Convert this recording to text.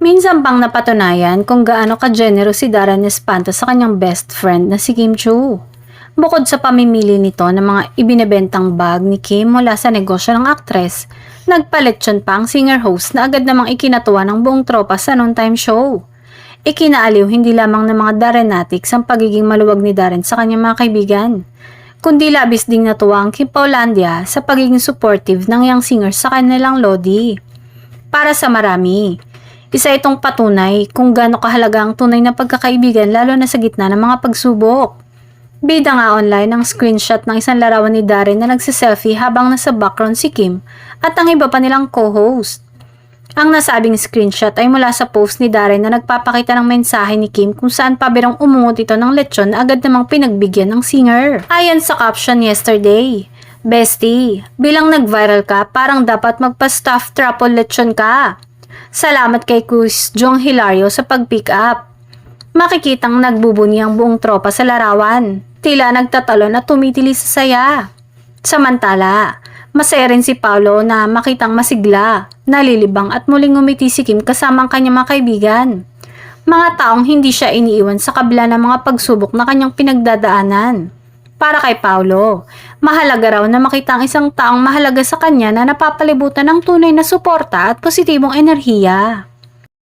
Minsan pang napatunayan kung gaano ka-generous si Darren Espanto sa kanyang best friend na si Kim Chiu. Bukod sa pamimili nito ng mga ibinebentang bag ni Kim mula sa negosyo ng aktres, nagpaletsyon pa ang singer-host na agad namang ikinatuwa ng buong tropa sa noontime show. Ikinaaliw hindi lamang ng mga Darrenatics ang pagiging maluwag ni Darren sa kanyang mga kaibigan, kundi labis ding natuwa ang Kim Paulandia sa pagiging supportive ng young singer sa kanilang lodi. Para sa marami, isa itong patunay kung gaano kahalaga ang tunay na pagkakaibigan lalo na sa gitna ng mga pagsubok. Bida nga online ang screenshot ng isang larawan ni Darren na nagsiselfie habang nasa background si Kim at ang iba pa nilang co-host. Ang nasabing screenshot ay mula sa post ni Darren na nagpapakita ng mensahe ni Kim kung saan pabirang umungot ito ng lechon na agad namang pinagbigyan ng singer. Ayon sa caption yesterday, "Bestie, bilang nag-viral ka, parang dapat magpa-stuffed truffle lechon ka. Salamat kay Kuis Jong Hilario sa pag-pick up." Makikitang nagbubuni ang buong tropa sa larawan. Tila nagtatalon at tumitili sa saya. Samantala, masaya rin si Paolo na makitang masigla, nalilibang at muling ngumiti si Kim kasama ang kanyang mga kaibigan. Mga taong hindi siya iniiwan sa kabila ng mga pagsubok na kanyang pinagdadaanan. Para kay Paolo, mahalaga raw na makita ang isang taong mahalaga sa kanya na napapalibutan ng tunay na suporta at positibong enerhiya.